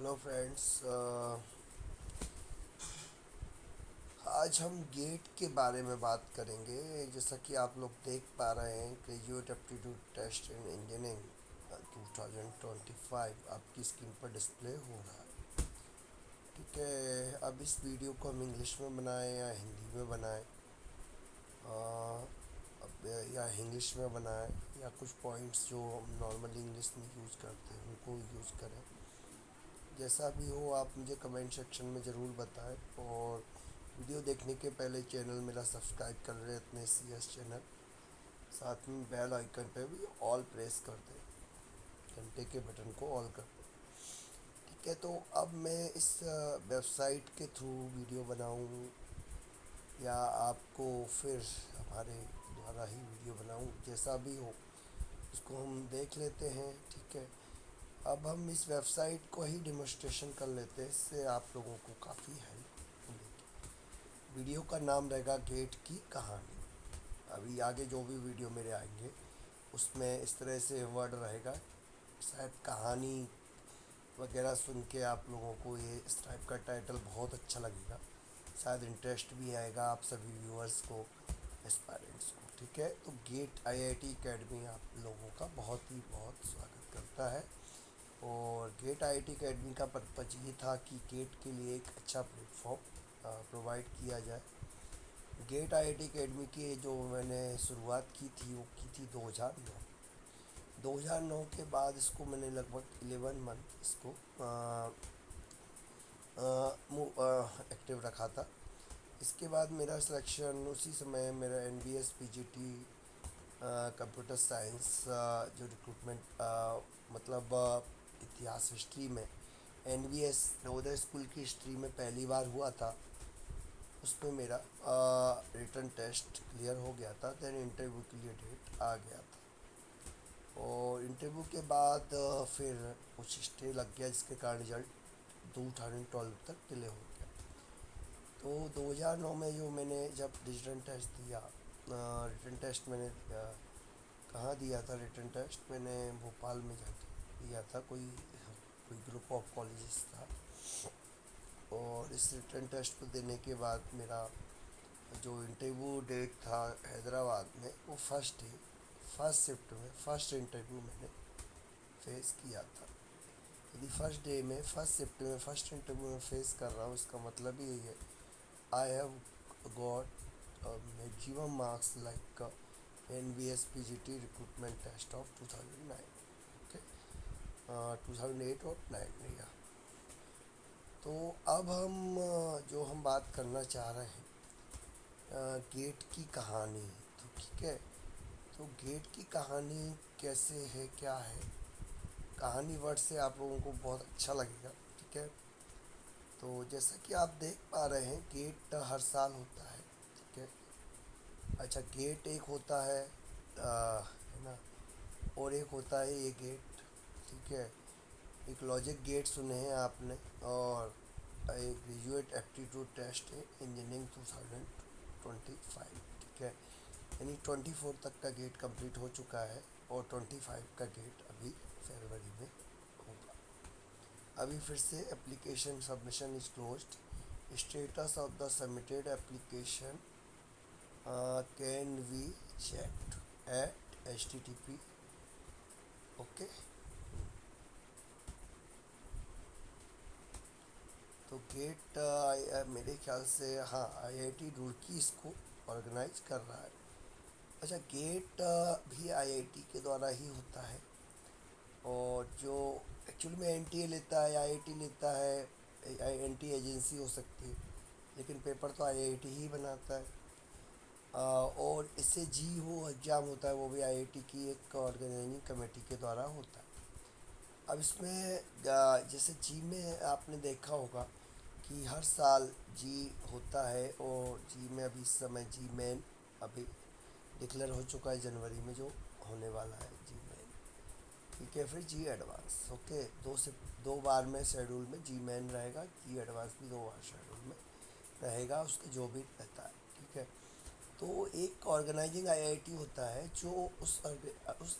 Hello friends. आज हम gate के बारे में बात करेंगे। जैसा कि आप लोग देख पा रहे हैं, graduate aptitude test in engineering 2025 आपकी स्क्रीन पर डिस्प्ले हो रहा है। ठीक है, अब इस वीडियो को हम इंग्लिश में बनाएं या हिंदी में बनाएं, अब या इंग्लिश में बनाएं या कुछ पॉइंट्स जो हम नॉर्मली इंग्लिश में यूज़ करते हैं उनको यूज़ करें। जैसा भी हो आप मुझे कमेंट सेक्शन में ज़रूर बताएं, और वीडियो देखने के पहले चैनल मेरा सब्सक्राइब कर रहे अपने CS चैनल, साथ में बेल आइकन पे भी ऑल प्रेस कर दें, घंटे के बटन को ऑल कर दें। ठीक है, तो अब मैं इस वेबसाइट के थ्रू वीडियो बनाऊं या आपको फिर हमारे द्वारा ही वीडियो बनाऊं, जैसा भी हो उसको हम देख लेते हैं। ठीक है, अब हम इस वेबसाइट को ही डेमोस्ट्रेशन कर लेते हैं, इससे आप लोगों को काफ़ी हेल्प मिलेगी। वीडियो का नाम रहेगा गेट की कहानी। अभी आगे जो भी वीडियो मेरे आएंगे उसमें इस तरह से वर्ड रहेगा, शायद कहानी वगैरह सुन के आप लोगों को ये इस टाइप का टाइटल बहुत अच्छा लगेगा, शायद इंटरेस्ट भी आएगा आप सभी व्यूअर्स को, एस्पायरेंट्स को। ठीक है, तो गेट IIT एकेडमी आप लोगों का बहुत स्वागत करता है। और गेट IIT एकेडमी का पर्पज़ ये था कि गेट के लिए एक अच्छा प्लेटफॉर्म प्रोवाइड किया जाए। गेट IIT एकेडमी की जो मैंने शुरुआत की थी वो की थी 2009 के बाद इसको मैंने लगभग 11 मंथ इसको एक्टिव रखा था। इसके बाद मेरा सिलेक्शन उसी समय मेरा NBS PGT कंप्यूटर साइंस जो रिक्रूटमेंट मतलब इतिहास हिस्ट्री में NBS नवोदय स्कूल की हिस्ट्री में पहली बार हुआ था, उसमें मेरा रिटन टेस्ट क्लियर हो गया था। देन इंटरव्यू के लिए डेट आ गया था, और इंटरव्यू के बाद फिर कुछ स्टे लग गया, जिसके कारण रिजल्ट 2012 तक डिले हो गया। तो 2009 में जो मैंने जब रिटन टेस्ट दिया, रिटन टेस्ट मैंने कहाँ दिया था, रिटन टेस्ट मैंने भोपाल में जाके दिया था, कोई ग्रुप ऑफ कॉलेजेस था। और इस रिटन टेस्ट को देने के बाद मेरा जो इंटरव्यू डेट था हैदराबाद में, वो फर्स्ट शिफ्ट में फर्स्ट इंटरव्यू मैंने फेस किया था। यदि फर्स्ट डे में फर्स्ट शिफ्ट में फर्स्ट इंटरव्यू में फेस कर रहा हूँ, इसका मतलब ही यही है I have got maximum marks like NBS PGT recruitment test of 2009। Okay, 2008 और 9 या। तो अब हम जो हम बात करना चाह रहे हैं गेट की कहानी। तो ठीक है, तो गेट की कहानी कैसे है, क्या है, कहानी वर्ड से आप लोगों को बहुत अच्छा लगेगा। ठीक है, तो जैसा कि आप देख पा रहे हैं गेट हर साल होता है। ठीक है, अच्छा गेट एक होता है ना, और एक होता है ये गेट। ठीक है, एक लॉजिक गेट सुने हैं आपने, और एक ग्रेजुएट एप्टीट्यूड टेस्ट है इंजीनियरिंग 2025। ठीक है, यानी 24 तक का गेट कंप्लीट हो चुका है, और 25 का गेट अभी फरवरी में होगा। अभी फिर से application submission is closed, status of the submitted application can be checked at HTTP। Okay, तो गेट मेरे ख्याल से हाँ IIT रुड़की इसको ऑर्गेनाइज कर रहा है। अच्छा, गेट भी IIT के द्वारा ही होता है, और जो एक्चुअली में NTA लेता है, IIT लेता है, NTA एजेंसी हो सकती है, लेकिन पेपर तो IIT ही बनाता है। और इससे GO एग्ज़ाम होता है, वो भी IIT की एक ऑर्गेनाइजिंग कमेटी के द्वारा होता है। अब इसमें जैसे जी में आपने देखा होगा कि हर साल जी होता है, और जी में अभी इस समय जी मेन अभी डिक्लेयर हो चुका है जनवरी में, जो होने वाला है जी मेन। ठीक है, फिर जी एडवांस। ओके, दो बार में शेड्यूल में जी मेन रहेगा, जी एडवांस भी 2 बार शेड्यूल में रहेगा, उसका जो भी रहता है। ठीक है, तो एक ऑर्गेनाइजिंग IIT होता है जो उस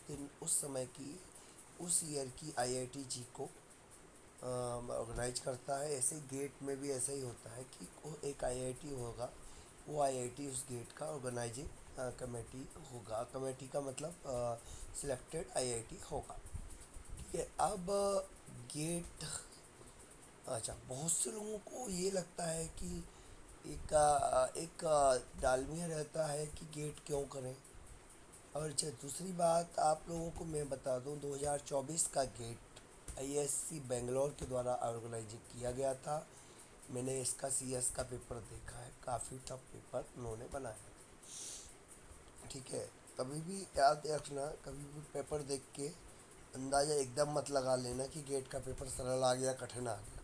दिन उस समय की उस ईयर की IIT जी को ऑर्गेनाइज करता है। ऐसे ही गेट में भी ऐसा ही होता है कि वो एक आईआईटी होगा, वो आईआईटी उस गेट का ऑर्गेनाइजिंग कमेटी होगा। कमेटी का मतलब सिलेक्टेड आईआईटी होगा। ठीक है। अब गेट, अच्छा, बहुत से लोगों को ये लगता है कि एक डालमिया रहता है कि गेट क्यों करें। और अच्छा, दूसरी बात आप लोगों को मैं बता दूं, 2024 का गेट आईएससी बेंगलोर के द्वारा ऑर्गेनाइज किया गया था। मैंने इसका सीएस का पेपर देखा है, काफ़ी टफ पेपर उन्होंने बनाया है। ठीक है। कभी भी याद रखना, कभी भी पेपर देख के अंदाज़ा एकदम मत लगा लेना कि गेट का पेपर सरल आ गया कठिन आ गया।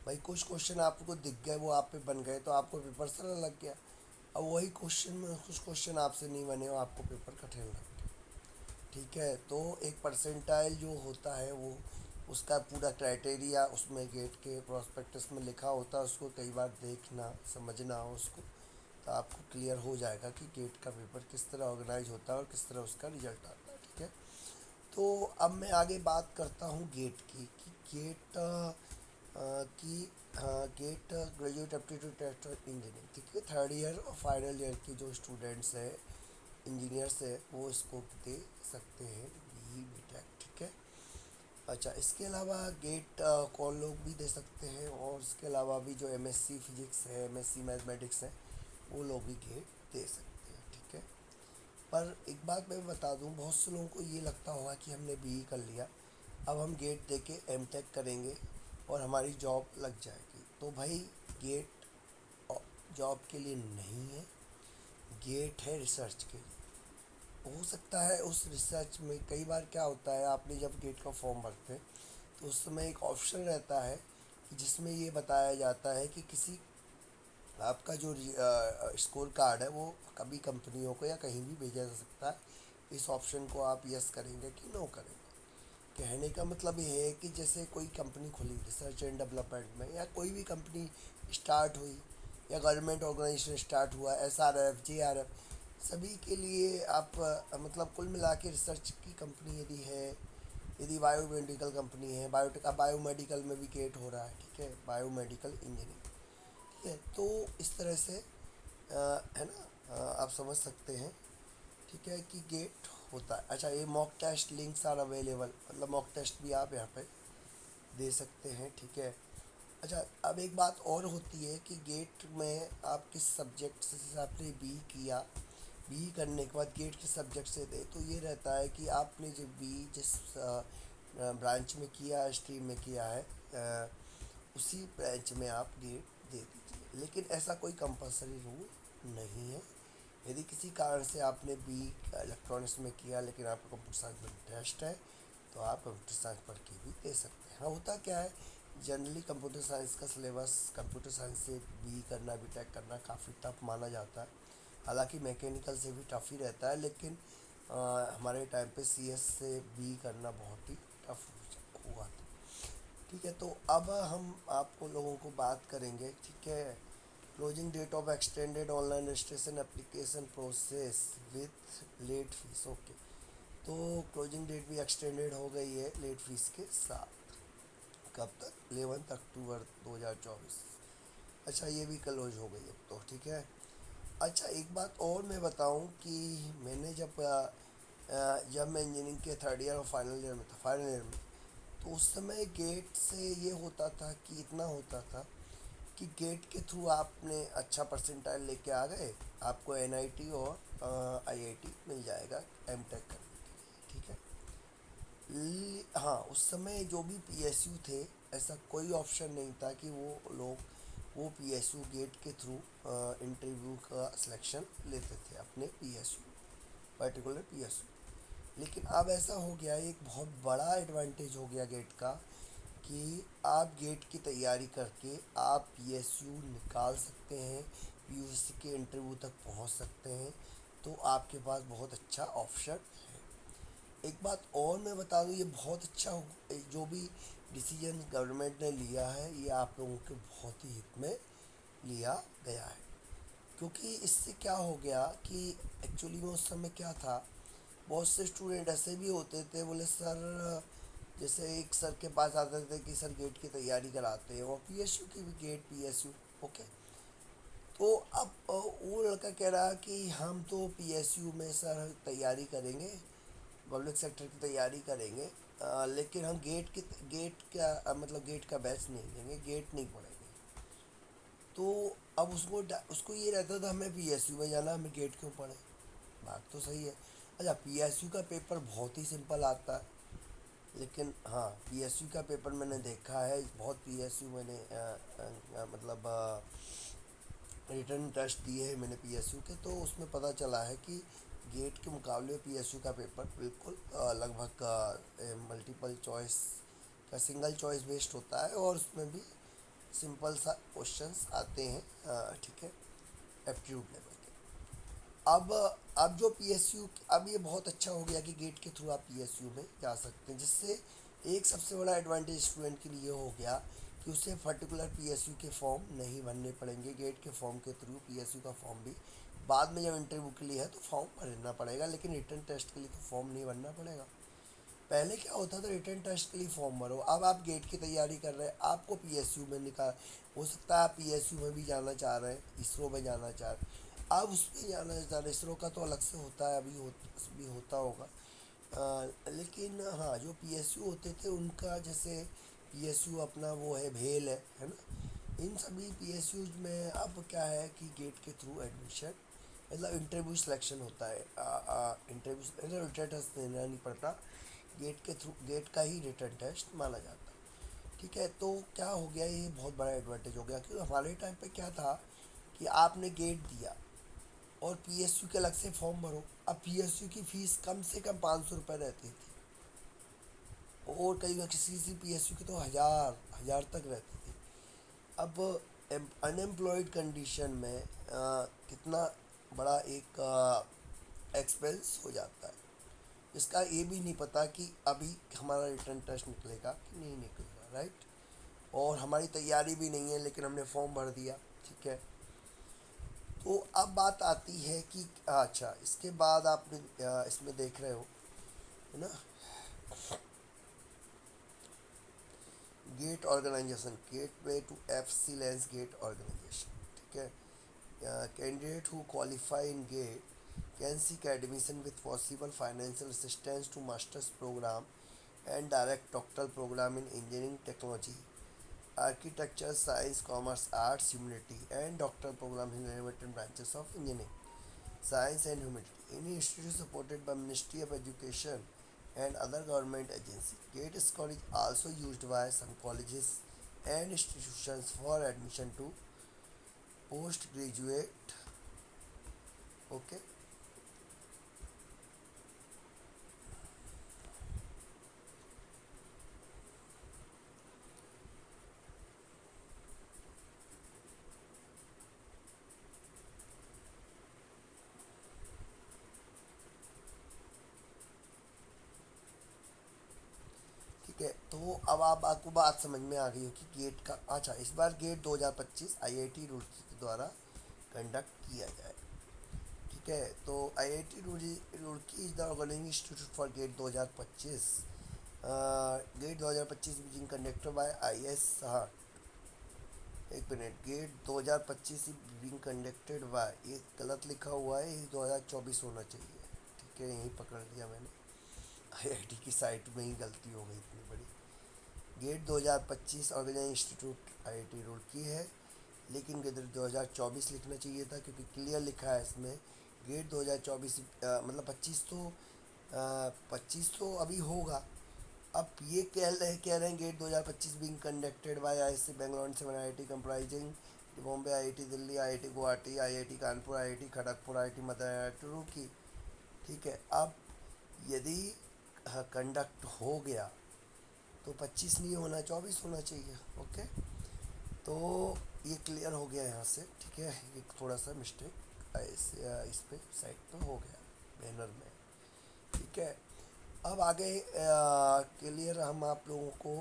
भाई कुछ क्वेश्चन आपको दिख गए, वो आप पे बन गए, तो आपको पेपर सरल लग गया। अब वही क्वेश्चन में कुछ क्वेश्चन आपसे नहीं बने, वो आपको पेपर कठिन लग गया। ठीक है। तो एक परसेंटाइल जो होता है वो, उसका पूरा क्राइटेरिया उसमें गेट के प्रोस्पेक्टस में लिखा होता है। उसको कई बार देखना समझना उसको, तो आपको क्लियर हो जाएगा कि गेट का पेपर किस तरह ऑर्गेनाइज होता है और किस तरह उसका रिजल्ट आता है। ठीक है। तो अब मैं आगे बात करता हूँ गेट की, कि गेट की गेट ग्रेजुएट एप्टीट्यूड टेस्ट और इंजीनियरिंग। ठीक है। थर्ड ईयर और फाइनल ईयर के जो स्टूडेंट्स हैं, इंजीनियर्स है, वो इसको दे सकते हैं, बी बी टेक। ठीक है। अच्छा, इसके अलावा गेट कौन लोग भी दे सकते हैं, और इसके अलावा भी जो एमएससी फिजिक्स है, एमएससी मैथमेटिक्स है, वो लोग भी गेट दे सकते हैं। ठीक है। पर एक बात मैं बता दूं, बहुत से लोगों को ये लगता होगा कि हमने बीई कर लिया, अब हम गेट दे के एमटेक करेंगे और हमारी जॉब लग जाएगी। तो भाई गेट जॉब के लिए नहीं है, गेट है रिसर्च के लिए। हो सकता है उस रिसर्च में कई बार क्या होता है, आपने जब गेट का फॉर्म भरते हैं तो उस समय एक ऑप्शन रहता है कि जिसमें ये बताया जाता है कि किसी आपका जो स्कोर कार्ड है वो कभी कंपनियों को या कहीं भी भेजा जा सकता है। इस ऑप्शन को आप यस करेंगे कि नो करेंगे। कहने का मतलब ये है कि जैसे कोई कंपनी खुली रिसर्च एंड डेवलपमेंट में, या कोई भी कंपनी स्टार्ट हुई, या गवर्नमेंट ऑर्गेनाइजेशन स्टार्ट हुआ, एसआरएफ, जेआरएफ, सभी के लिए आप मतलब कुल मिला के रिसर्च की कंपनी यदि है, यदि बायोमेडिकल कंपनी है, बायोटेक, बायोमेडिकल में भी गेट हो रहा है। ठीक है। Biomedical engineering. ठीक है। तो इस तरह से है ना, आप समझ सकते हैं। ठीक है, कि गेट होता है। अच्छा, ये mock test links are available, मतलब मॉक टेस्ट भी आप यहाँ पे दे सकते हैं। ठीक है। अच्छा, अब एक बात और होती है कि गेट में आप किस सब्जेक्ट से, जैसे आपने बी किया, बी करने के बाद गेट किस सब्जेक्ट से दे, तो ये रहता है कि आपने जो बी जिस ब्रांच में किया, स्ट्रीम में किया है, उसी ब्रांच में आप गेट दे दीजिए। लेकिन ऐसा कोई कंपलसरी रूल नहीं है। यदि किसी कारण से आपने बी इलेक्ट्रॉनिक्स में किया लेकिन आपको कंप्यूटर साइंस में इंटरेस्ट है, तो आप कंप्यूटर साइंस पढ़ के भी दे सकते हैं। हाँ, होता क्या है, जनरली कंप्यूटर साइंस का सिलेबस, कंप्यूटर साइंस से बी करना, बी टेक करना काफ़ी टफ माना जाता है। हालांकि मैकेनिकल से भी टफ ही रहता है, लेकिन हमारे टाइम पे सीएस से बी करना बहुत ही टफ हुआ था। ठीक है। तो अब हम आपको लोगों को बात करेंगे। ठीक है। Closing date of extended online registration application process with late fees. Okay. तो क्लोजिंग डेट भी एक्सटेंडेड हो गई है लेट फीस के साथ। कब तक? 11 अक्टूबर 2024। अच्छा, ये भी क्लोज हो गई अब तो। ठीक है। अच्छा, एक बात और मैं बताऊं कि मैंने जब मैं इंजीनियरिंग के थर्ड ईयर और फाइनल ईयर में था, फाइनल ईयर में, तो उस समय गेट से ये होता था कि इतना होता था कि गेट के थ्रू आपने अच्छा परसेंटाइल लेके आ गए, आपको एनआईटी और आईआईटी मिल जाएगा एमटेक करने के लिए। ठीक है। हाँ, उस समय जो भी पीएसयू थे, ऐसा कोई ऑप्शन नहीं था कि वो लोग वो पीएसयू गेट के थ्रू इंटरव्यू का सिलेक्शन लेते थे अपने पीएसयू, पर्टिकुलर पीएसयू। लेकिन अब ऐसा हो गया है, एक बहुत बड़ा एडवांटेज हो गया गेट का, कि आप गेट की तैयारी करके आप पीएसयू निकाल सकते हैं, पीयूसी के इंटरव्यू तक पहुंच सकते हैं। तो आपके पास बहुत अच्छा ऑप्शन है। एक बात और मैं बता दूं, ये बहुत अच्छा जो भी डिसीजन गवर्नमेंट ने लिया है, ये आप लोगों के बहुत ही हित में लिया गया है। क्योंकि इससे क्या हो गया कि एक्चुअली में उस समय क्या था, बहुत से स्टूडेंट ऐसे भी होते थे, बोले सर जैसे एक सर के पास आते थे कि सर गेट की तैयारी कराते हैं, और पीएसयू की भी गेट, पीएसयू, ओके। तो अब वो लड़का कह रहा कि हम तो पीएसयू में सर तैयारी करेंगे, पब्लिक सेक्टर की तैयारी करेंगे, लेकिन हम गेट का मतलब गेट का बैच नहीं लेंगे, गेट नहीं पढ़ेंगे। तो अब उसको ये रहता था हमें पीएसयू में जाना, हमें गेट क्यों पढ़े। बात तो सही है। अच्छा, पीएसयू का पेपर बहुत ही सिंपल आता है, लेकिन हाँ, पीएसयू का पेपर मैंने देखा है, बहुत पीएसयू मैंने मतलब रिटर्न टेस्ट दिए हैं मैंने पीएसयू के, तो उसमें पता चला है कि गेट के मुकाबले पीएसयू का पेपर बिल्कुल लगभग मल्टीपल चॉइस का सिंगल चॉइस बेस्ड होता है, और उसमें भी सिंपल सा क्वेश्चंस आते हैं, ठीक है, एप्टीट्यूड लेवल के। अब जो पीएसयू, अब ये बहुत अच्छा हो गया कि गेट के थ्रू आप पीएसयू में जा सकते हैं, जिससे एक सबसे बड़ा एडवांटेज स्टूडेंट के लिए हो गया कि उसे पर्टिकुलर पीएसयू के फॉर्म नहीं भरने पड़ेंगे। गेट के फॉर्म के थ्रू पीएसयू का फॉर्म भी बाद में जब इंटरव्यू के लिए है तो फॉर्म भरना पड़ेगा, लेकिन रिटर्न टेस्ट के लिए तो फॉर्म नहीं भरना पड़ेगा। पहले क्या होता था, रिटर्न टेस्ट के लिए फॉर्म भरो, अब आप गेट की तैयारी कर रहे हैं, आपको पीएसयू में निकाल, हो सकता है आप पीएसयू में भी जाना चाह रहे हैं, इसरो में जाना चाह रहे हैं, आप उसमें जाना चाह रहे हैं, इसरो का तो अलग से होता है, भी होता होगा। लेकिन हाँ, जो पीएसयू होते थे उनका, जैसे पीएसयू अपना वो है ना, इन सभी पीएसयू में अब क्या है कि गेट के थ्रू एडमिशन, मतलब इंटरव्यू सिलेक्शन होता है, इंटरव्यू रिटर्न टेस्ट देना नहीं पड़ता, गेट के थ्रू, गेट का ही रिटर्न टेस्ट माना जाता है, ठीक है। तो क्या हो गया, ये बहुत बड़ा एडवांटेज हो गया, क्योंकि हमारे टाइम पे क्या था कि आपने गेट दिया और पीएसयू के अलग से फॉर्म भरो। अब पीएसयू की फ़ीस कम से कम 500 रुपये रहती थी, और कई बार किसी किसी पीएसयू की तो हज़ार हज़ार तक रहती थी। अब अनएम्प्लॉयड कंडीशन में कितना बड़ा एक एक्सपेंस हो जाता है, इसका ये भी नहीं पता कि अभी हमारा रिटर्न टेस्ट निकलेगा कि नहीं निकलेगा, राइट। और हमारी तैयारी भी नहीं है, लेकिन हमने फॉर्म भर दिया, ठीक है। तो अब बात आती है कि अच्छा, इसके बाद आपने इसमें देख रहे हो, है ना, GATE organisation, gateway to excellence GATE organisation, ठीक है। Candidate who qualify in GATE can seek admission with possible financial assistance to master's program and direct doctoral program in engineering technology, architecture, science, commerce, arts, humanity, and doctoral programs in relevant branches of engineering, science, and humanity. Any institute supported by Ministry of Education and other government agencies. GATE score is also used by some colleges and institutions for admission to postgraduate. Okay. ठीक है, तो अब आप आपको बात समझ में आ गई हो कि गेट का, अच्छा, इस बार गेट 2025 आईआईटी रुड़की के द्वारा कंडक्ट किया जाए, ठीक है। तो IIT Roorkee is the organising institute for GATE 2025। GATE 2025 being conducted by I S, हाँ, एक minute, GATE 2025 being conducted by, ये गलत लिखा हुआ है, ये 2024 होना चाहिए, ठीक है, यहीं पकड़ लिया मैंने, आईआईटी की साइट में ही गलती हो गई इतनी बड़ी। GATE 2025 organise institute IIT Roorkee है, लेकिन इधर 2024 लिखना चाहिए था, क्योंकि क्लियर लिखा है इसमें गेट 2024, मतलब 25 तो अभी होगा। अब ये कह रहे हैं GATE 2025 being conducted by IIT Bangalore and 7 IIT comprising Bombay IIT Delhi, IIT Guwahati, IIT Kanpur, IIT Kharagpur, IIT Madras, IIT Roorkee, ठीक है। अब यदि कंडक्ट हो गया तो 25 नहीं होना, 24 होना चाहिए, ओके। तो ये क्लियर हो गया यहाँ से, ठीक है, एक थोड़ा सा मिस्टेक इस पे साइड पे हो गया बैनर में, ठीक है। अब आगे क्लियर हम आप लोगों को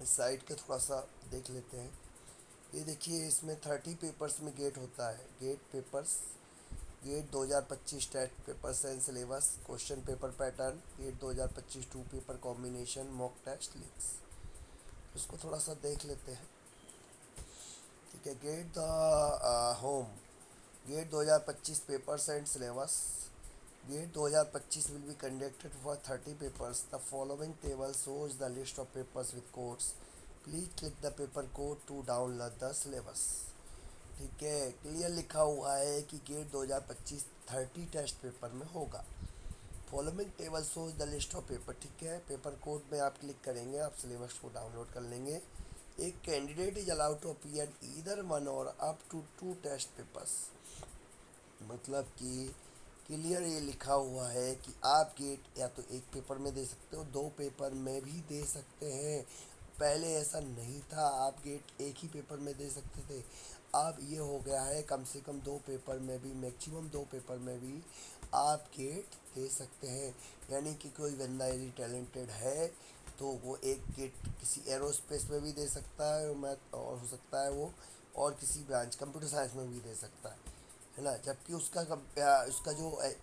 इस साइड के थोड़ा सा देख लेते हैं। ये देखिए, इसमें 30 पेपर्स में गेट होता है, GATE papers GATE 2025 test papers and syllabus, question paper pattern, GATE 2025 two paper combination, mock test links. इसको थोड़ा सा देख लेते हैं। ठीक है, GATE the home, GATE 2025 papers and syllabus. GATE 2025 will be conducted for 30 papers. The following table shows the list of papers with codes. Please click the paper code to download the syllabus. ठीक है, clear लिखा हुआ है कि gate 2025 30 test paper में होगा। Following table shows the list of paper. ठीक है, पेपर कोड में आप क्लिक करेंगे, आप सिलेबस को डाउनलोड कर लेंगे। एक candidate is allowed to appear either one or up to two test papers. मतलब कि क्लियर ये लिखा हुआ है कि आप गेट या तो एक पेपर में दे सकते हो, दो पेपर में भी दे सकते हैं। पहले ऐसा नहीं था, आप गेट एक ही पेपर में दे सकते थे। अब ये हो गया है कम से कम दो पेपर में भी, मैक्सिमम दो पेपर में भी आप गेट दे सकते हैं। यानी कि कोई बंदा यदि टैलेंटेड है तो वो एक गेट किसी एरोस्पेस में भी दे सकता है, मैथ और हो सकता है वो, और किसी ब्रांच कंप्यूटर साइंस में भी दे सकता है ना। जबकि उसका जो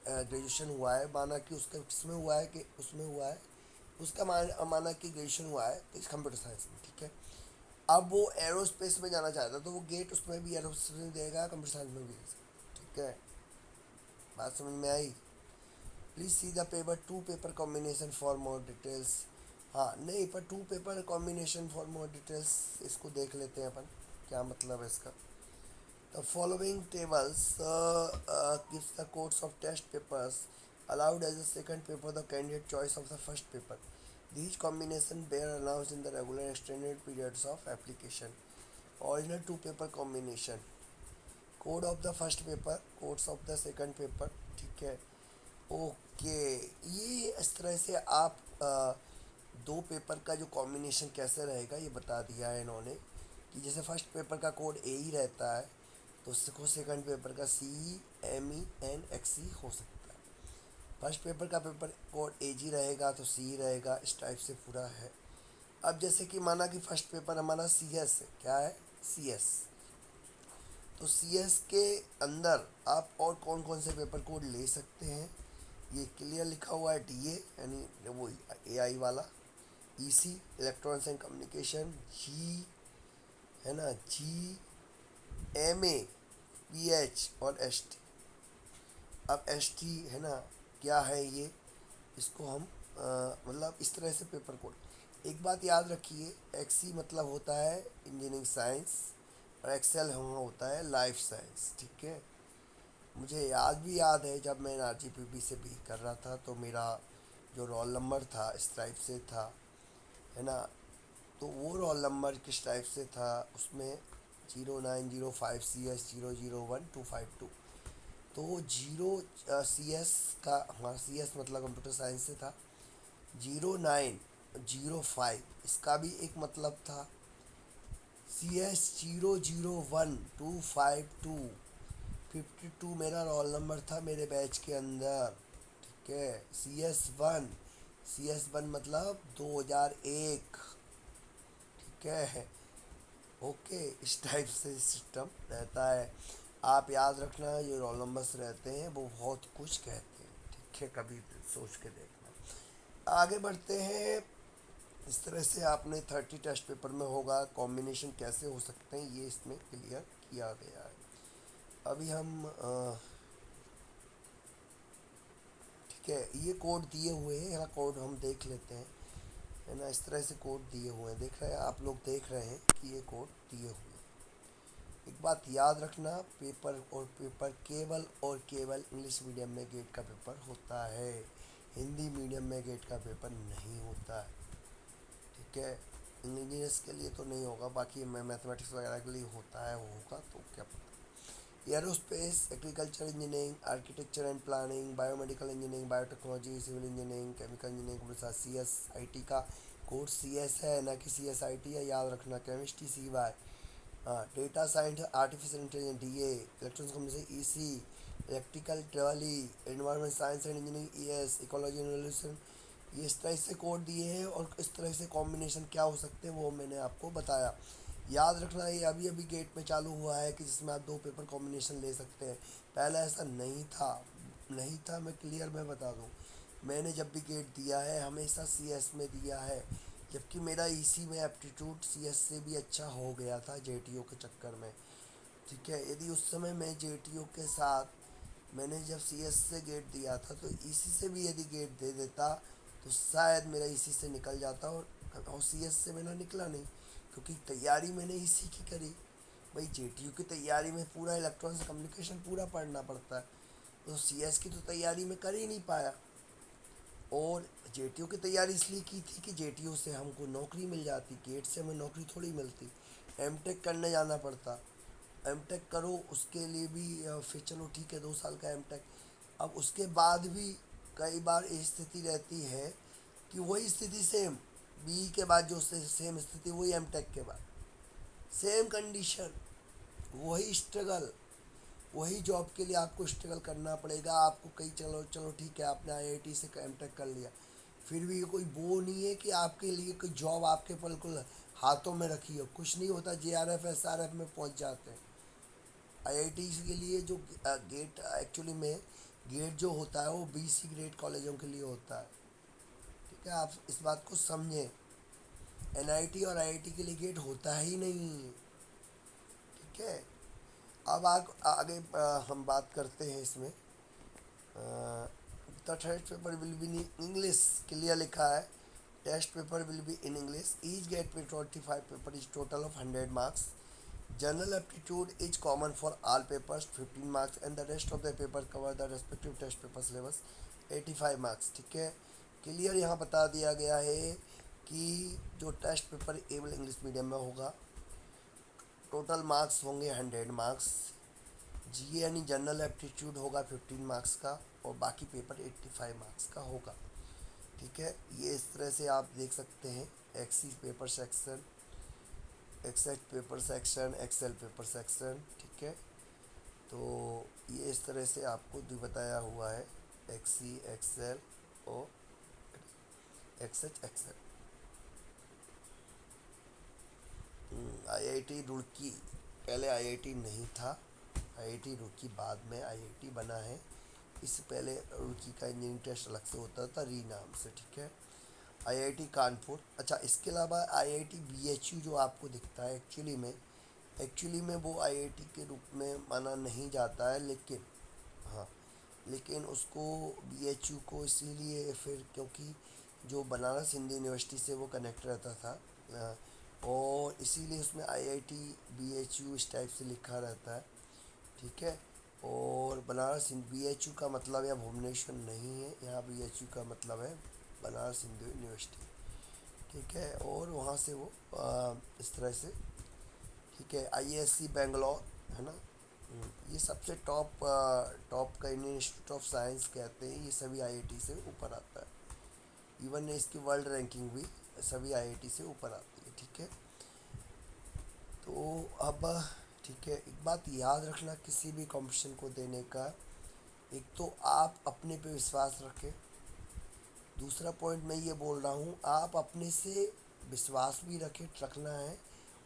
ग्रेजुएशन हुआ है, माना कि उसका किसमें हुआ है, कि उसमें हुआ है, उसका माना कि ग्रेजुएशन हुआ है इस कंप्यूटर साइंस में। ठीक है, अब वो एरोस्पेस में जाना चाहता है तो वो गेट उसमें भी एरोस्पेस में देगा, कंप्यूटर साइंस में भी देगा। ठीक है, बात समझ में आई। Please see the paper two paper combination for more details. हाँ नहीं, पर two paper combination for more details इसको देख लेते हैं अपन, क्या मतलब है इसका। The following tables gives the codes of test papers allowed as a second paper, the candidate choice of the first paper. These combinations were announced in the regular extended periods of application. Original two paper combination. Code of the first paper, codes of the second paper. ठीक है, okay. ये इस तरह से आप दो paper का जो कॉम्बिनेशन कैसे रहेगा ये बता दिया है इन्होंने, कि जैसे फर्स्ट पेपर का कोड ए ही रहता है तो उसको सेकंड पेपर का CEMENXE हो सकता है। फर्स्ट पेपर का पेपर कोड ए जी रहेगा तो सी रहेगा, इस टाइप से पूरा है। अब जैसे कि माना कि फर्स्ट पेपर हमारा CS है, क्या है, CS, तो CS के अंदर आप और कौन कौन से पेपर कोड ले सकते हैं ये क्लियर लिखा हुआ है। DA यानी वो AI वाला, EC electronics and communication, G है ना, GMA PH और ST। अब ST है ना, क्या है ये, इसको हम मतलब इस तरह से पेपर कोड। एक बात याद रखिए, XC मतलब होता है इंजीनियरिंग साइंस और XL होता है लाइफ साइंस। ठीक है, मुझे भी याद है जब मैं RGPB से भी कर रहा था तो मेरा जो रोल नंबर था इस टाइप से था, है ना। तो वो रोल नंबर किस टाइप से था, उसमें 0905CS001252। तो 0 CS का, हमारा CS मतलब कंप्यूटर साइंस से था। 0905 इसका भी एक मतलब था। CS001252 52 मेरा रोल नंबर था मेरे बैच के अंदर। ठीक है, CS1 मतलब 2001। ठीक है, ओके, इस टाइप से सिस्टम रहता है। आप याद रखना, जो रोल नंबर्स रहते हैं वो बहुत कुछ कहते हैं। ठीक है, कभी सोच के देखना। आगे बढ़ते हैं। इस तरह से आपने 30 टेस्ट पेपर में होगा, कॉम्बिनेशन कैसे हो सकते हैं ये इसमें क्लियर किया गया है। अभी हम ठीक है, ये कोड दिए हुए हैं, यहाँ कोड हम देख लेते हैं, है ना। इस तरह से कोड दिए हुए हैं, देख रहे हैं आप लोग, देख रहे हैं कि ये कोड दिए हुए हैं। एक बात याद रखना, पेपर और पेपर केवल और केवल इंग्लिश मीडियम में गेट का पेपर होता है, हिंदी मीडियम में गेट का पेपर नहीं होता है। ठीक है, इंजीनियर्स के लिए तो नहीं होगा, बाकी मैथमेटिक्स वगैरह के लिए होता है, वो होगा तो क्या पता। Aerospace, agriculture engineering, architecture and planning, biomedical engineering, biotechnology, civil engineering, chemical engineering, CSIT का कोड CS है, ना कि CSIT है, याद रखना। केमिस्ट्री CY, हाँ, data science artificial intelligence DA, electronics communication EC, electrical trolley, environment science and engineering ES, ecology analysis. ये इस तरह से कोड दिए हैं और इस तरह से कॉम्बिनेशन क्या हो सकते हैं वो मैंने आपको बताया। याद रखना ये अभी अभी गेट में चालू हुआ है कि जिसमें आप दो पेपर कॉम्बिनेशन ले सकते हैं। पहले ऐसा नहीं था, नहीं था, मैं क्लियर मैं बता दूं। मैंने जब भी गेट दिया है हमेशा सीएस में दिया है, जबकि मेरा इसी में एप्टीट्यूड सीएस से भी अच्छा हो गया था जेटीओ के चक्कर में। ठीक है, यदि उस समय मैं जेटीओ के साथ मैंने जब सीएस से गेट दिया था तो इसी से भी यदि गेट दे देता तो शायद मेरा इसी से निकल जाता, और सीएस से मेरा निकला नहीं, क्योंकि तैयारी मैंने इसी की करी। भाई जेटीयू की तैयारी में पूरा इलेक्ट्रॉनिक्स कम्युनिकेशन पूरा पढ़ना पड़ता है, तो सीएस की तो तैयारी में कर ही नहीं पाया। और जेटीयू की तैयारी इसलिए की थी कि जेटीयू से हमको नौकरी मिल जाती, गेट से हमें नौकरी थोड़ी मिलती, एमटेक करने जाना पड़ता। एमटेक करो उसके लिए भी फिर चलो ठीक है 2 साल का एमटेक। अब उसके बाद भी कई बार ये स्थिति रहती है कि वही स्थिति सेम, बी के बाद जो सेम स्थिति वही एमटेक के बाद सेम कंडीशन, वही स्ट्रगल, वही जॉब के लिए आपको स्ट्रगल करना पड़ेगा आपको। कई चलो चलो ठीक है आपने आईआईटी से एमटेक कर लिया, फिर भी ये कोई वो नहीं है कि आपके लिए कोई जॉब आपके बिल्कुल हाथों में रखी हो, कुछ नहीं होता। जेआरएफ एसआरएफ में पहुंच जाते हैं। आईआईटी के लिए जो गेट एक्चुअली में गेट जो होता है वो बीसी ग्रेड कॉलेजों के लिए होता है। ठीक है, आप इस बात को समझें, एनआईटी और आईआईटी के लिए गेट होता ही नहीं। ठीक है, अब आगे हम बात करते हैं इसमें। The test paper will be in English, clear लिखा है test paper will be in English. Each GATE में 25 paper is total of 100 marks। General aptitude is common for all papers 15 marks and the rest of the paper cover the respective test paper syllabus 85 marks। ठीक है, clear यहाँ बता दिया गया है कि जो test paper able English medium में होगा टोटल मार्क्स होंगे 100 marks। जीए यानी जनरल एप्टीट्यूड होगा 15 marks का और बाकी पेपर 85 marks का होगा। ठीक है, ये इस तरह से आप देख सकते हैं एक्सी पेपर सेक्शन, एक्सेट paper section, excel paper section. ठीक है, तो ये इस तरह से आपको बताया हुआ है एक्सी एक्सेल और एक्सेट एक्सेल। आईआईटी रुड़की पहले आईआईटी नहीं था, आईआईटी रुड़की बाद में आईआईटी बना है। इससे पहले रुड़की का इंजीनियरिंग टेस्ट अलग से होता था री नाम से। ठीक है, आईआईटी कानपुर। अच्छा, इसके अलावा आईआईटी बीएचयू जो आपको दिखता है एक्चुअली में वो आईआईटी के रूप में माना नहीं जाता है, लेकिन हाँ, लेकिन उसको बीएचयू को इसीलिए फिर क्योंकि जो बनारस हिंदू यूनिवर्सिटी से वो कनेक्ट रहता था, और इसीलिए उसमें आईआईटी बीएचयू इस टाइप से लिखा रहता है। ठीक है, और बनारस बीएचयू का मतलब यहाँ भुवनेश्वर नहीं है, यहाँ बीएचयू का मतलब है बनारस हिंदू यूनिवर्सिटी। ठीक है, और वहाँ से वो इस तरह से। ठीक है, आईएससी बेंगलोर है ना। ये सबसे टॉप का इंडियन इंस्टीट्यूट ऑफ साइंस कहते हैं, ये सभी आईआईटी से ऊपर आता है। इवन इसकी वर्ल्ड रैंकिंग भी सभी आईआईटी से ऊपर आती है। ठीक है, तो अब ठीक है, एक बात याद रखना किसी भी कंपटीशन को देने का, एक तो आप अपने पे विश्वास रखें। दूसरा पॉइंट मैं ये बोल रहा हूँ आप अपने से विश्वास भी रखना है,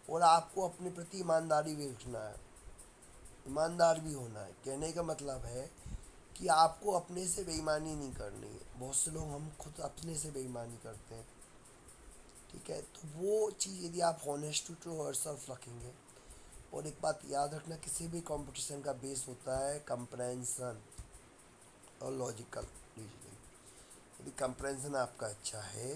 और आपको अपने प्रति ईमानदारी भी रखना है, ईमानदार भी होना है। कहने का मतलब है कि आपको अपने से बेईमानी नहीं करनी है। बहुत से लोग हम खुद अपने से बेईमानी करते हैं। ठीक है, तो वो चीज़ यदि आप हॉनेस्ट टू योरसेल्फ रखेंगे। और एक बात याद रखना किसी भी कंपटीशन का बेस होता है कंप्रेंशन और लॉजिकल रीजनिंग। यदि कंप्रेंशन आपका अच्छा है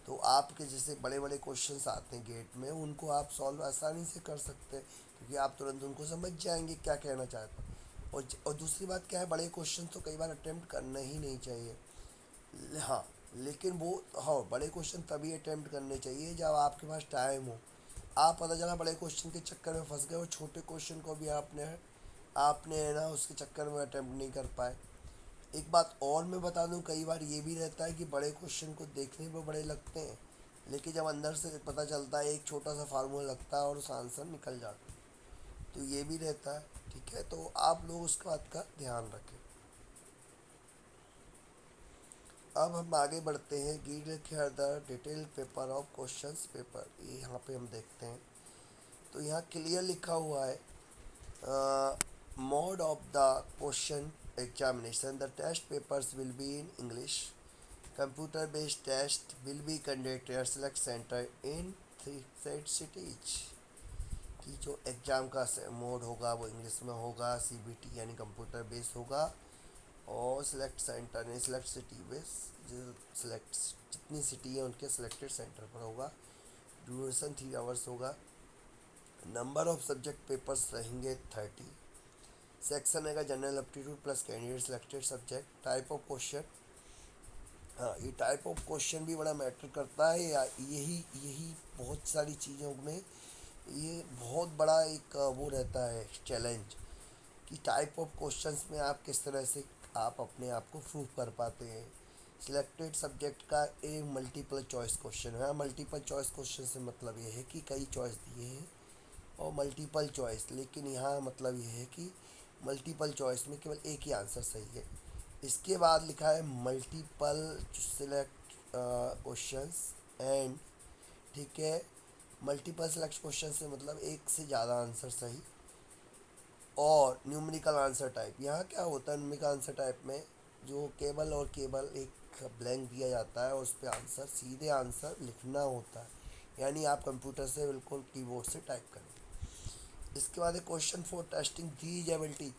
तो आपके जैसे बड़े बड़े क्वेश्चंस आते हैं गेट में उनको आप सॉल्व आसानी से कर सकते हैं, क्योंकि आप तुरंत उनको समझ जाएंगे क्या कहना चाहते हैं। और दूसरी बात क्या है, बड़े क्वेश्चन तो कई बार अटेम्प्ट करना ही नहीं चाहिए। हाँ, लेकिन वो, हाँ, बड़े क्वेश्चन तभी अटेम्प्ट करने चाहिए जब आपके पास टाइम हो। आप पता चला बड़े क्वेश्चन के चक्कर में फंस गए और छोटे क्वेश्चन को भी आपने आपने है ना उसके चक्कर में अटेम्प्ट नहीं कर पाए। एक बात और मैं बता दूं, कई बार ये भी रहता है कि बड़े क्वेश्चन को देखने में बड़े लगते हैं, लेकिन जब अंदर से पता चलता है एक छोटा सा फार्मूला लगता है और उस आंसर निकल जाता है, तो ये भी रहता है। ठीक है, तो आप लोग उस बात का ध्यान रखें। अब हम आगे बढ़ते हैं। Read the detail paper of questions paper, ये यहाँ पे हम देखते हैं तो यहाँ क्लियर लिखा हुआ है mode of the question examination, the test papers will be in English, computer based test will be conducted at select centre in 3 cities. कि जो एग्ज़ाम का मोड होगा वो इंग्लिश में होगा, सीबीटी यानी कंप्यूटर बेस्ड होगा, और सिलेक्ट सेंटर ने सिलेक्ट सिटी बेस, जो सिलेक्ट जितनी सिटी है उनके सिलेक्टेड सेंटर पर होगा। ड्यूरेशन 3 आवर्स होगा। नंबर ऑफ सब्जेक्ट पेपर्स रहेंगे 30। सेक्शन है general aptitude plus candidate selected subject. Type of question, हाँ ये टाइप ऑफ क्वेश्चन भी बड़ा मैटर करता है, या यही यही बहुत सारी चीज़ों में ये बहुत बड़ा एक वो रहता है चैलेंज, कि टाइप ऑफ क्वेश्चंस में आप किस तरह से आप अपने आप को प्रूव कर पाते हैं। सिलेक्टेड सब्जेक्ट का एक मल्टीपल चॉइस क्वेश्चन है। मल्टीपल चॉइस क्वेश्चन से मतलब ये है कि कई चॉइस दिए हैं और मल्टीपल चॉइस, लेकिन यहाँ मतलब ये है कि मल्टीपल चॉइस में केवल एक ही आंसर सही है। इसके बाद लिखा है मल्टीपल सिलेक्ट क्वेश्चंस एंड, ठीक है, मल्टीपल सिलेक्ट क्वेश्चन से मतलब एक से ज़्यादा आंसर सही। और न्यूमेरिकल आंसर टाइप, यहाँ क्या होता है न्यूमेरिकल आंसर टाइप में, जो केवल और केवल एक ब्लैंक दिया जाता है और उस पर आंसर सीधे आंसर लिखना होता है, यानी आप कंप्यूटर से बिल्कुल कीबोर्ड से टाइप करें। इसके बाद एक question for testing these ability.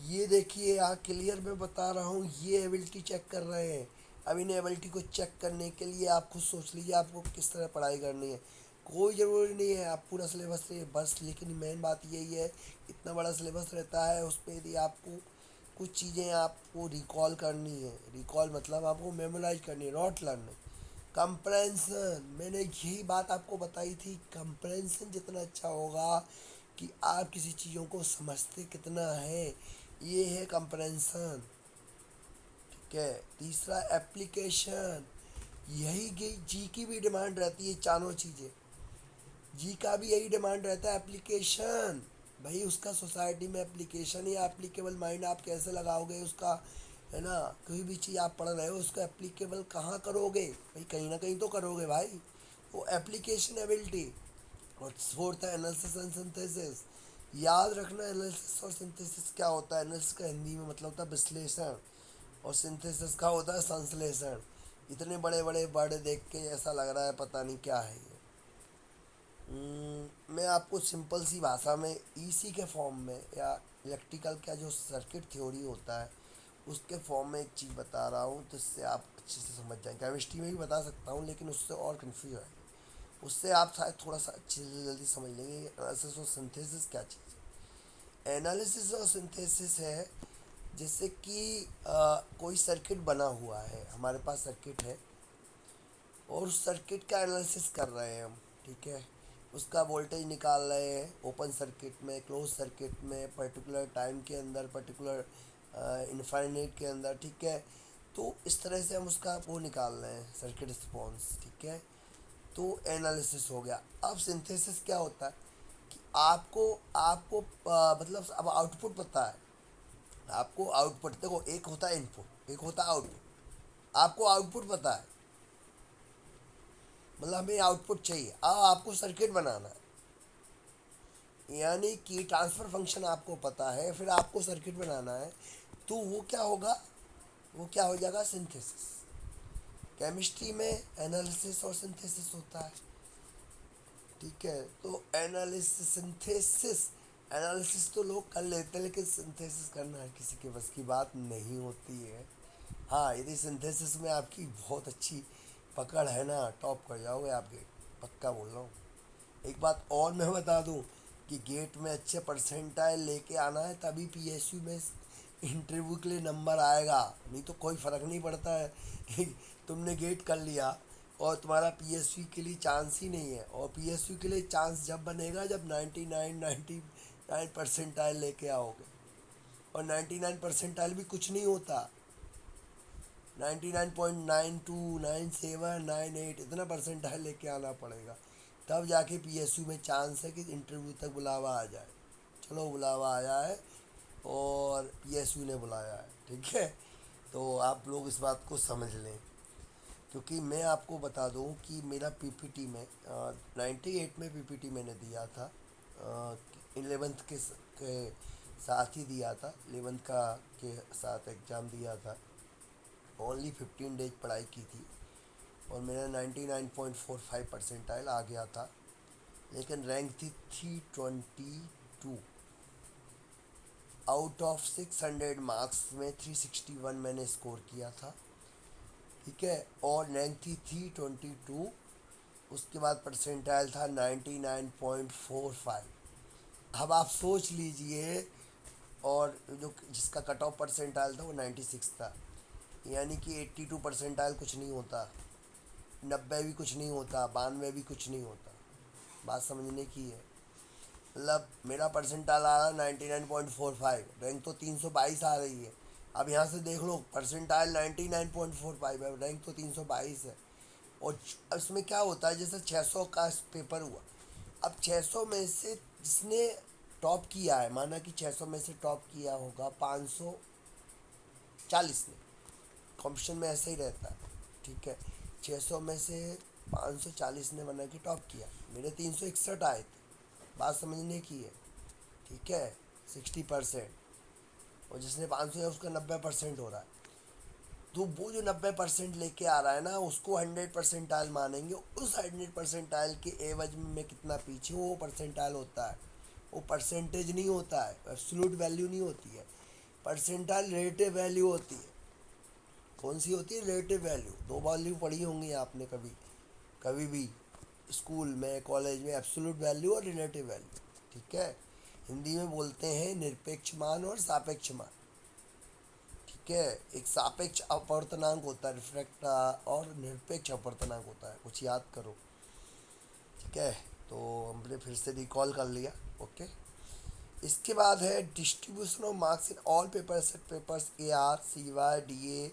ये देखिए यहाँ क्लियर मैं बता रहा हूँ, ये एबिलिटी चेक कर रहे हैं। अब इन एबिलिटी को चेक करने के लिए आप खुद सोच लीजिए आपको किस तरह पढ़ाई करनी है। कोई ज़रूरी नहीं है आप पूरा सिलेबस ले बस, लेकिन मेन बात यही है इतना बड़ा सिलेबस रहता है, उस पर यदि आपको कुछ चीज़ें आपको रिकॉल करनी है, रिकॉल मतलब आपको मेमोराइज करनी है, नॉट लर्न। कंप्रेंसन, मैंने यही बात आपको बताई थी, कंप्रेंसन जितना अच्छा होगा कि आप किसी चीज़ों को समझते कितना है, ये है कंप्रेंसन। ठीक है, तीसरा एप्लीकेशन, यही जी की भी डिमांड रहती है, चारों चीज़ें जी का भी यही डिमांड रहता है, एप्लीकेशन। भाई उसका सोसाइटी में एप्लीकेशन या एप्लीकेबल माइंड आप कैसे लगाओगे उसका, है ना, कोई भी चीज़ आप पढ़ रहे हो उसको एप्लीकेबल कहाँ करोगे, भाई कहीं ना कहीं तो करोगे भाई, वो एप्लीकेशन एबिलिटी। और फोर्थ है एनालिसिस एंड सिंथेसिस। याद रखना एनालिसिस और सिंथेसिस क्या होता है। एनालिसिस का हिंदी में मतलब होता है विश्लेषण, और सिंथेसिस का होता है संश्लेषण। इतने बड़े बड़े वर्ड देख के ऐसा लग रहा है पता नहीं क्या है ये। मैं आपको सिंपल सी भाषा में ईसी के फॉर्म में, या इलेक्ट्रिकल का जो सर्किट थ्योरी होता है उसके फॉर्म में एक चीज़ बता रहा हूँ, तो इससे आप अच्छे से समझ जाएंगे। केमिस्ट्री में भी बता सकता हूँ लेकिन उससे और कन्फ्यूज है, उससे आप शायद थोड़ा सा अच्छे से जल्दी समझ लेंगे एनालिसिस और सिंथेसिस क्या चीज़ है। एनालिसिस और सिंथेसिस है जैसे कि कोई सर्किट बना हुआ है, हमारे पास सर्किट है और उस सर्किट का एनालिसिस कर रहे हैं हम, ठीक है, उसका वोल्टेज निकाल रहे हैं ओपन सर्किट में, क्लोज सर्किट में, पर्टिकुलर टाइम के अंदर, पर्टिकुलर इनफाइनाइट के अंदर, ठीक है। तो इस तरह से हम उसका वो निकाल रहे हैं सर्किट रिस्पॉन्स, ठीक है। तो एनालिसिस हो गया। अब सिंथेसिस क्या होता है कि आपको आपको मतलब अब आउटपुट पता है, आपको आउटपुट देखो, एक होता है इनपुट, एक होता है आउटपुट। आपको आउटपुट पता है, मतलब हमें आउटपुट चाहिए, अब आपको सर्किट बनाना है, यानी कि ट्रांसफ़र फंक्शन आपको पता है, फिर आपको सर्किट बनाना है, तो वो क्या होगा, वो क्या हो जाएगा, सिंथेसिस। केमिस्ट्री में एनालिसिस और सिंथेसिस होता है, ठीक है। तो एनालिसिस सिंथेसिस, एनालिसिस तो लोग कर लेते हैं लेकिन सिंथेसिस करना है किसी के बस की बात नहीं होती है। हाँ यदि सिंथेसिस में आपकी बहुत अच्छी पकड़ है ना, टॉप कर जाओगे आप गेट, पक्का बोल रहा हूँ। एक बात और मैं बता दूँ कि गेट में अच्छे परसेंटाइल लेके आना है तभी पीएसयू में इंटरव्यू के लिए नंबर आएगा, नहीं तो कोई फ़र्क नहीं पड़ता है तुमने गेट कर लिया और तुम्हारा पीएसयू के लिए चांस ही नहीं है। और पीएसयू के लिए चांस जब बनेगा जब 99 परसेंटाइल लेके आओगे, और 99 परसेंटाइल भी कुछ नहीं होता, 99.92 97 98 इतना परसेंटाइल लेके आना पड़ेगा, तब जाके पीएसयू में चांस है कि इंटरव्यू तक बुलावा आ जाए। चलो बुलावा आया है और पीएसयू ने बुलाया है, ठीक है। तो आप लोग इस बात को समझ लें, क्योंकि मैं आपको बता दूं कि मेरा पीपीटी में 98 में पीपीटी मैंने दिया था, 11th के साथ ही दिया था, 11th का के साथ एग्ज़ाम दिया था। ओनली 15 डेज पढ़ाई की थी और मेरा 99.45 परसेंटाइल आ गया था, लेकिन रैंक थी 322। आउट ऑफ 600 मार्क्स में 361 मैंने स्कोर किया था, ठीक है, और रैंक थी 322। उसके बाद परसेंटाइल था 99.45। अब आप सोच लीजिए, और जो जिसका कट ऑफ परसेंटाइल था वो 96 था, यानी कि 82 परसेंटाइल कुछ नहीं होता, 90 भी कुछ नहीं होता, 92 भी कुछ नहीं होता। बात समझने की है। मतलब मेरा परसेंटाइल आ रहा 99.45, रैंक तो 322 आ रही है। अब यहाँ से देख लो, परसेंटाइल 99.45 है, रैंक तो 322 है। और इसमें क्या होता है, जैसे 600 का पेपर हुआ, अब 600 में से जिसने टॉप किया है, माना कि 600 में से टॉप किया होगा 540 ने, कॉम्पिटिशन में ऐसे ही रहता है, ठीक है। 600 में से 540 ने माना कि टॉप किया, मेरे 361 आए थे। बात समझने की है, ठीक है, 60%। और जिसने 500 है उसका 90% हो रहा है। तो वो जो 90% लेके आ रहा है ना, उसको 100 परसेंटाइल मानेंगे। उस 100 परसेंटाइल के एवज में मैं कितना पीछे हूँ, वो परसेंटाइल होता है। वो परसेंटेज नहीं होता है, एब्सोल्यूट वैल्यू नहीं होती है। परसेंटाइल रिलेटिव वैल्यू होती है। कौन सी होती है? Relative value. दो वैल्यू पढ़ी होंगी आपने कभी कभी भी स्कूल में, कॉलेज में, एब्सोल्यूट वैल्यू और रिलेटिव वैल्यू, ठीक है। हिंदी में बोलते हैं निरपेक्ष मान और सापेक्ष मान, ठीक है। एक सापेक्ष अपवर्तनांक होता है, रिफ्रैक्ट, और निरपेक्ष अपवर्तनांक होता है, कुछ याद करो, ठीक है। तो हमने फिर से रिकॉल कर लिया, ओके। इसके बाद है distribution of marks in all paper set papers, AR, CY, DA,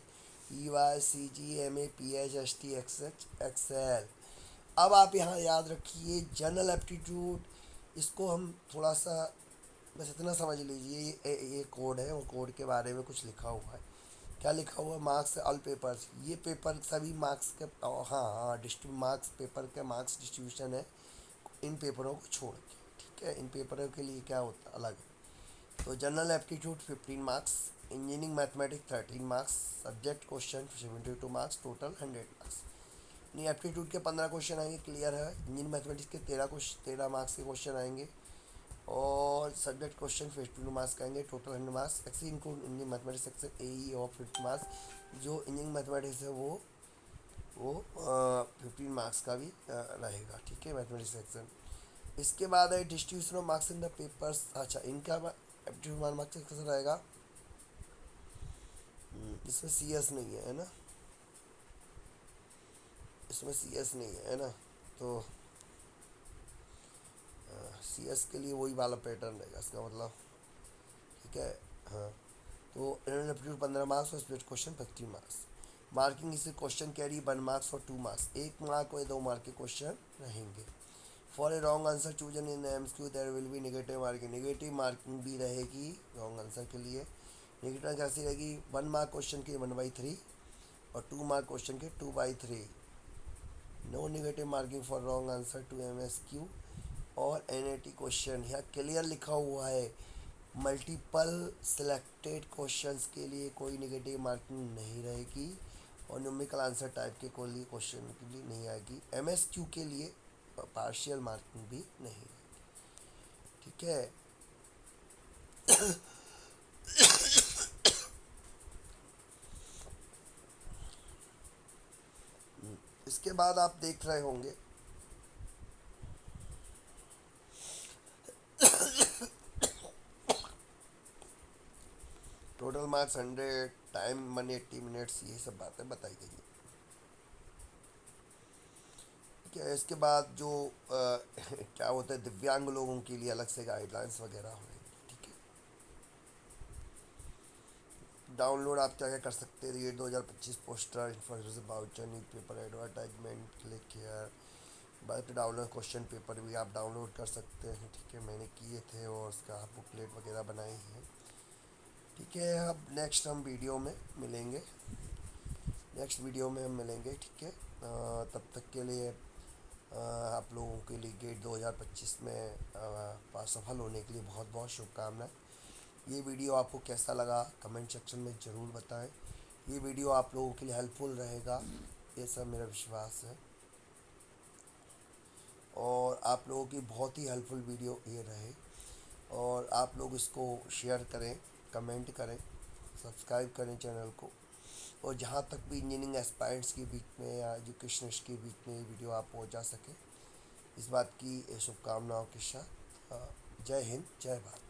EY, CG, MA, PH, ST, XL। अब आप यहाँ याद रखिए जनरल एप्टीट्यूड, इसको हम थोड़ा सा बस इतना समझ लीजिए, ये कोड है और कोड के बारे में कुछ लिखा हुआ है। क्या लिखा हुआ है? मार्क्स ऑल पेपर्स, ये पेपर सभी मार्क्स के, हाँ हाँ, डिस्ट्रीब्यू मार्क्स पेपर के मार्क्स डिस्ट्रीब्यूशन है इन पेपरों को छोड़ के, ठीक है। इन पेपरों के लिए क्या होता है अलग है। तो general aptitude 15 marks, engineering mathematics 13 marks, subject question 72 marks, total 100 marks. नहीं, एप्टीट्यूड के 15 क्वेश्चन आएंगे, क्लियर है। इंजीनियरिंग मैथमेटिक्स के 13 मार्क्स के क्वेश्चन आएंगे, और सब्जेक्ट क्वेश्चन 52 मार्क्स का आएंगे, total 100 marks. Excel include engineering mathematics section AE और 50 मार्क्स। जो इंजीनियरिंग मैथमेटिक्स है वो 15 मार्क्स का भी रहेगा, ठीक है, मैथमेटिक्स सेक्शन। इसके बाद है distribution of marks in the papers. अच्छा, इनका एप्टीट्यूड मार्क्स कैसे रहेगा? इसमें CS नहीं है ना, इसमें CS नहीं है ना, तो CS के लिए वही वाला पैटर्न रहेगा इसका मतलब, ठीक है। हाँ, तो इन्होंने एप्टीट्यूड 15 मार्क्स और स्प्लिट क्वेश्चन 50 मार्क्स। मार्किंग इसे क्वेश्चन कैरी 1 मार्क्स और 2 मार्क्स, 1 मार्क और 2 मार्क के क्वेश्चन रहेंगे। For a wrong answer chosen in MCQ there will be negative marking, negative marking भी रहेगी रॉन्ग आंसर के लिए। नेगेटिव कैसी रहेगी? 1 मार्क क्वेश्चन के 1/3 और 2 मार्क क्वेश्चन के 2/3। No negative marking for wrong answer to MSQ और NAT क्वेश्चन। यहाँ क्लियर लिखा हुआ है, मल्टीपल सिलेक्टेड क्वेश्चंस के लिए कोई नेगेटिव मार्किंग नहीं रहेगी, और न्यूमेरिकल आंसर टाइप के कोई क्वेश्चन के लिए नहीं आएगी। MSQ के लिए पार्शियल मार्किंग भी नहीं रहेगी, ठीक है। इसके बाद आप देख रहे होंगे टोटल मार्क्स 100, टाइम 180 मिनट्स, ये सब बातें बताई गई हैं, ठीक है। इसके बाद जो क्या होता है, दिव्यांग लोगों के लिए अलग से गाइडलाइंस वगैरह हो रही है, ठीक है। डाउनलोड आप क्या क्या कर सकते हैं? ये 2025 poster, information voucher, news paper, advertisement, click here, but download question paper भी आप डाउनलोड कर सकते हैं, ठीक है। मैंने किए थे और उसका बुकलेट वगैरह बनाई है, ठीक है। अब नेक्स्ट हम वीडियो में मिलेंगे, नेक्स्ट वीडियो में हम मिलेंगे, ठीक है। तब तक के लिए आप लोगों के लिए गेट 2025 में सफल होने के लिए बहुत बहुत शुभकामनाएं। ये वीडियो आपको कैसा लगा कमेंट सेक्शन में ज़रूर बताएं। ये वीडियो आप लोगों के लिए हेल्पफुल रहेगा, ये सब मेरा विश्वास है। और आप लोगों की बहुत ही हेल्पफुल वीडियो ये रहे, और आप लोग इसको शेयर करें, कमेंट करें, सब्सक्राइब करें चैनल को। और जहाँ तक भी इंजीनियरिंग एस्पायरेंट्स के बीच में या एजुकेशनिस्ट के बीच में ये वीडियो आप पहुँचा सकें, इस बात की शुभकामनाओं के साथ जय हिंद, जय भारत।